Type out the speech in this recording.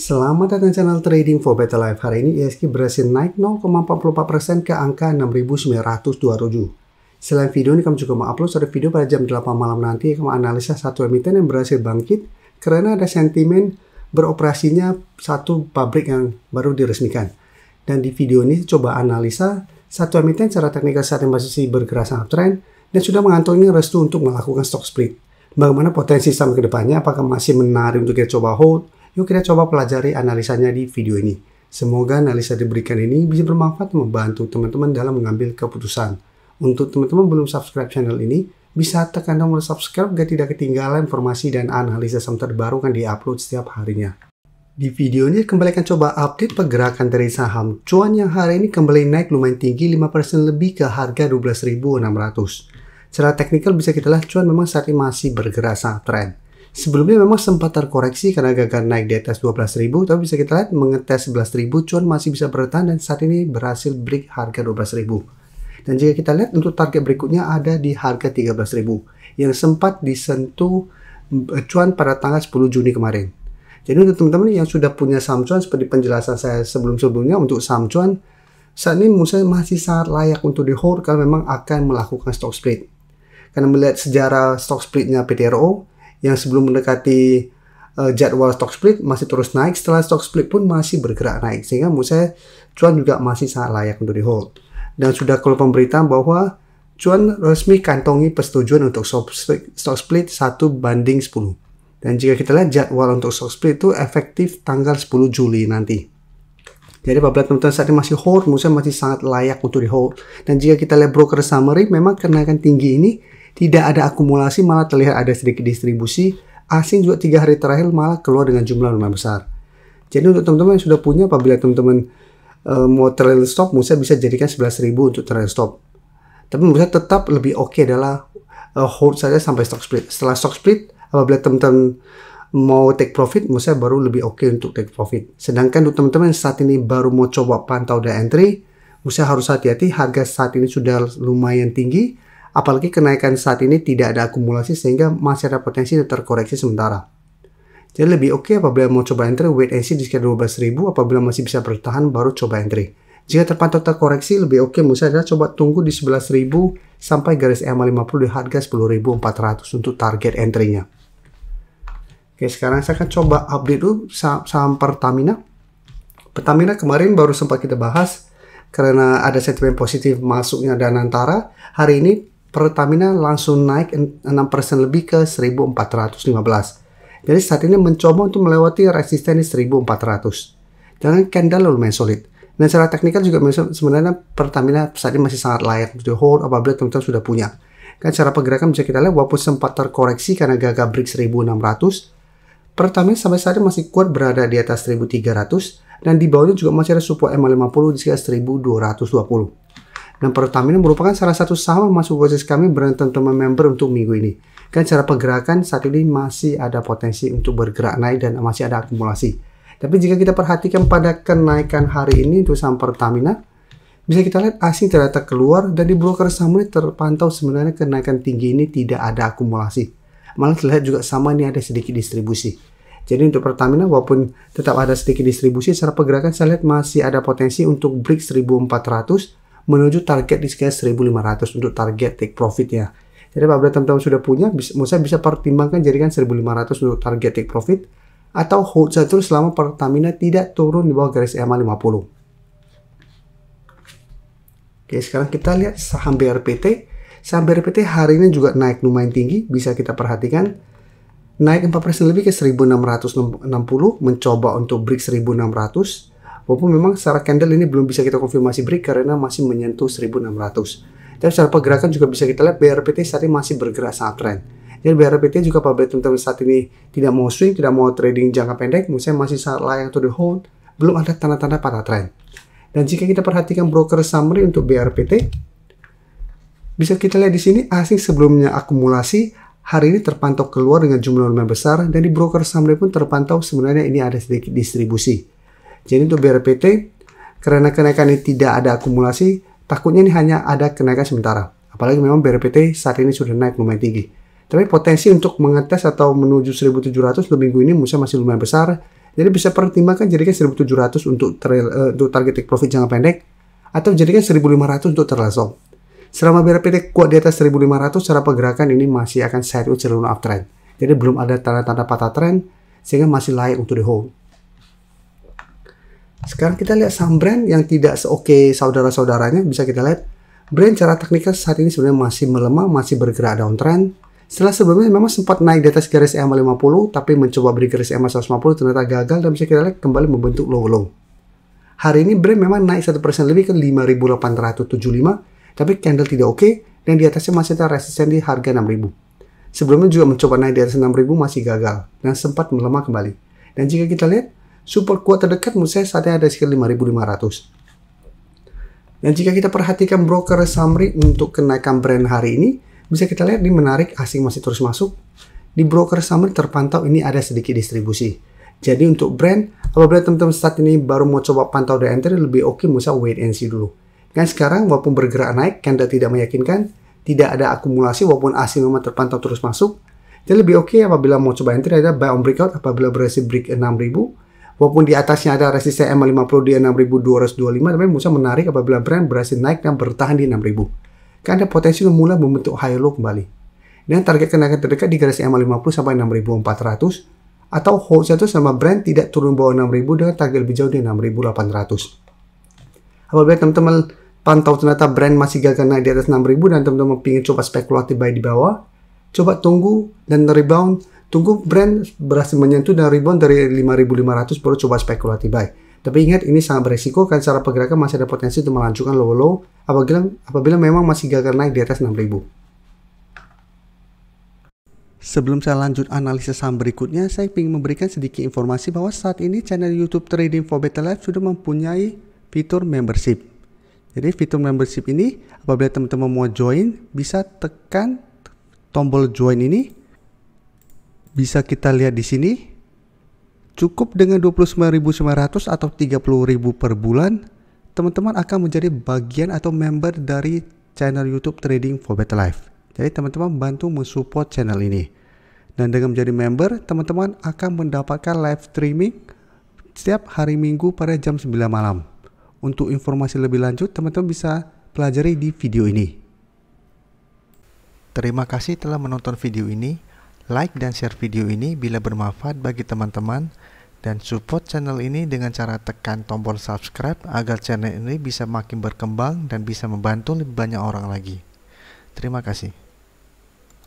Selamat datang di channel Trading for Better Life. Hari ini ISG berhasil naik 0,44% ke angka 6.927. Selain video ini, kami juga mengupload satu video pada jam 8 malam nanti yang menganalisa satu emiten yang berhasil bangkit karena ada sentimen beroperasinya satu pabrik yang baru diresmikan. Dan di video ini coba analisa satu emiten secara teknikal saat ini masih bergerak sangat uptrend dan sudah mengantongi restu untuk melakukan stock split. Bagaimana potensi saham ke depannya? Apakah masih menarik untuk kita coba hold? Yuk kita coba pelajari analisanya di video ini. Semoga analisa diberikan ini bisa bermanfaat dan membantu teman-teman dalam mengambil keputusan. Untuk teman-teman belum subscribe channel ini, bisa tekan tombol subscribe agar tidak ketinggalan informasi dan analisa saham terbaru yang diupload setiap harinya. Di video ini kembali akan coba update pergerakan dari saham cuan yang hari ini kembali naik lumayan tinggi 5% lebih ke harga 12.600. Secara teknikal bisa kita lihat cuan memang saat ini masih bergerak sangat trend. Sebelumnya memang sempat terkoreksi karena gagal naik di atas 12.000, tapi bisa kita lihat mengetes 11.000, cuan masih bisa bertahan dan saat ini berhasil break harga 12.000. Dan jika kita lihat untuk target berikutnya ada di harga 13.000 yang sempat disentuh cuan pada tanggal 10 Juni kemarin. Jadi untuk teman-teman yang sudah punya saham cuan seperti penjelasan saya sebelum-sebelumnya untuk saham cuan, saat ini menurut saya masih sangat layak untuk di hold karena memang akan melakukan stock split. Karena melihat sejarah stock splitnya PTRO, yang sebelum mendekati jadwal stock split masih terus naik, setelah stock split pun masih bergerak naik, sehingga menurut saya cuan juga masih sangat layak untuk di hold. Dan sudah keluar pemberitaan bahwa cuan resmi kantongi persetujuan untuk stock split 1:10. Dan jika kita lihat jadwal untuk stock split itu efektif tanggal 10 Juli nanti. Jadi apabila teman-teman saat ini masih hold, menurut saya masih sangat layak untuk di hold. Dan jika kita lihat broker summary, memang kenaikan tinggi ini tidak ada akumulasi, malah terlihat ada sedikit distribusi. Asing juga 3 hari terakhir malah keluar dengan jumlah lumayan besar. Jadi untuk teman-teman yang sudah punya, apabila teman-teman mau trail stop, menurut saya bisa jadikan 11.000 untuk trail stop. Tapi menurut saya tetap lebih oke adalah hold saja sampai stock split. Setelah stock split, apabila teman-teman mau take profit, menurut saya baru lebih oke untuk take profit. Sedangkan untuk teman-teman yang saat ini baru mau coba pantau dan entry, menurut saya harus hati-hati, harga saat ini sudah lumayan tinggi. Apalagi kenaikan saat ini tidak ada akumulasi sehingga masih ada potensi terkoreksi sementara. Jadi lebih oke apabila mau coba entry, wait and see di sekitar 12.000, apabila masih bisa bertahan baru coba entry. Jika terpantau terkoreksi lebih oke menurut saya adalah coba tunggu di 11.000 sampai garis EMA 50 di harga 10.400 untuk target entry-nya. Oke, sekarang saya akan coba update dulu saham Pertamina. Pertamina kemarin baru sempat kita bahas karena ada sentimen positif masuknya Danantara. Hari ini Pertamina langsung naik 6% lebih ke 1.415. Jadi saat ini mencoba untuk melewati resisten di 1.400. Dengan candle lumayan solid. Dan secara teknikal juga sebenarnya Pertamina saat ini masih sangat layak untuk hold apabila teman-teman sudah punya. Kan cara pergerakan bisa kita lihat walaupun sempat terkoreksi karena gagal break 1.600. Pertamina sampai saat ini masih kuat berada di atas 1.300 dan di bawahnya juga masih ada support EMA 50 di sekitar 1.220. Dan Pertamina merupakan salah satu saham yang masuk watchlist kami berantem teman member untuk minggu ini. Kan cara pergerakan saat ini masih ada potensi untuk bergerak naik dan masih ada akumulasi. Tapi jika kita perhatikan pada kenaikan hari ini untuk saham Pertamina, bisa kita lihat asing ternyata keluar dan di broker summary terpantau sebenarnya kenaikan tinggi ini tidak ada akumulasi. Malah terlihat juga sama ini ada sedikit distribusi. Jadi untuk Pertamina walaupun tetap ada sedikit distribusi, secara pergerakan saya lihat masih ada potensi untuk break 1.400 menuju target di sekitar 1.500 untuk target take profit ya. Jadi apabila teman-teman sudah punya, saya bisa pertimbangkan jadikan 1.500 untuk target take profit atau hold saja terus selama Pertamina tidak turun di bawah garis EMA 50. Oke, sekarang kita lihat saham BRPT. Saham BRPT hari ini juga naik lumayan tinggi, bisa kita perhatikan. Naik 4% lebih ke 1.660, mencoba untuk break 1.600. Walaupun memang secara candle ini belum bisa kita konfirmasi break karena masih menyentuh 1.600. Tapi secara pergerakan juga bisa kita lihat BRPT saat ini masih bergerak sangat trend. Jadi BRPT juga apabila teman-teman saat ini tidak mau swing, tidak mau trading jangka pendek, menurut saya masih sangat layak untuk di hold. Belum ada tanda-tanda patah trend. Dan jika kita perhatikan broker summary untuk BRPT, bisa kita lihat di sini asing sebelumnya akumulasi hari ini terpantau keluar dengan jumlah lumayan besar dan di broker summary pun terpantau sebenarnya ini ada sedikit distribusi. Jadi untuk BRPT, karena kenaikan ini tidak ada akumulasi, takutnya ini hanya ada kenaikan sementara. Apalagi memang BRPT saat ini sudah naik lumayan tinggi. Tapi potensi untuk mengetes atau menuju 1.700 untuk minggu ini menurut saya masih lumayan besar. Jadi bisa pertimbangkan jadikan 1.700 untuk target take profit jangka pendek, atau jadikan 1.500 untuk trail long. Selama BRPT kuat di atas 1.500, cara pergerakan ini masih akan sideways cenderung uptrend. Jadi belum ada tanda-tanda patah trend, sehingga masih layak untuk di hold. Sekarang kita lihat saham brand yang tidak seoke saudara-saudaranya. Bisa kita lihat brand cara teknikal saat ini sebenarnya masih melemah, masih bergerak downtrend. Setelah sebelumnya memang sempat naik di atas garis EMA 50, tapi mencoba beri garis EMA 150 ternyata gagal, dan bisa kita lihat kembali membentuk low. Hari ini brand memang naik 1% lebih ke 5.875, tapi candle tidak oke, dan di atasnya masih ada resisten di harga 6.000. Sebelumnya juga mencoba naik di atas 6.000 masih gagal, dan sempat melemah kembali. Dan jika kita lihat, support kuat terdekat menurut saya saat ini ada sekitar 5.500. Dan jika kita perhatikan broker summary untuk kenaikan brand hari ini, bisa kita lihat ini menarik, asing masih terus masuk. Di broker summary terpantau ini ada sedikit distribusi. Jadi untuk brand, apabila teman-teman saat ini baru mau coba pantau dan entry, lebih oke bisa wait and see dulu. Dan sekarang walaupun bergerak naik, candle tidak meyakinkan, tidak ada akumulasi walaupun asing memang terpantau terus masuk. Jadi lebih oke apabila mau coba entry ada buy on breakout apabila berhasil break 6.000. Walaupun di atasnya ada resisten EMA 50 di 6.225, tapi bisa menarik apabila brand berhasil naik dan bertahan di 6.000. Karena ada potensi mulai membentuk high low kembali. Dan target kenaikan terdekat di garis EMA 50 sampai 6.400, atau hold satu sama brand tidak turun bawah 6.000 dengan target lebih jauh di 6.800. Apabila teman-teman pantau ternyata brand masih gagal naik di atas 6.000 dan teman-teman ingin coba spekulatif buy di bawah, coba tunggu dan rebound. Tunggu brand berhasil menyentuh dan rebound dari 5.500 baru coba spekulatif buy. Tapi ingat ini sangat beresiko karena cara pergerakan masih ada potensi untuk melanjutkan low apabila memang masih gagal naik di atas 6.000. Sebelum saya lanjut analisis saham berikutnya, saya ingin memberikan sedikit informasi bahwa saat ini channel YouTube Trading for Better Life sudah mempunyai fitur membership. Jadi fitur membership ini apabila teman-teman mau join, bisa tekan tombol join ini. Bisa kita lihat di sini, cukup dengan 29.900 atau 30.000 per bulan, teman-teman akan menjadi bagian atau member dari channel YouTube Trading for Better Life. Jadi teman-teman bantu mensupport channel ini. Dan dengan menjadi member, teman-teman akan mendapatkan live streaming setiap hari Minggu pada jam 9 malam. Untuk informasi lebih lanjut, teman-teman bisa pelajari di video ini. Terima kasih telah menonton video ini. Like dan share video ini bila bermanfaat bagi teman-teman, dan support channel ini dengan cara tekan tombol subscribe agar channel ini bisa makin berkembang dan bisa membantu lebih banyak orang lagi. Terima kasih.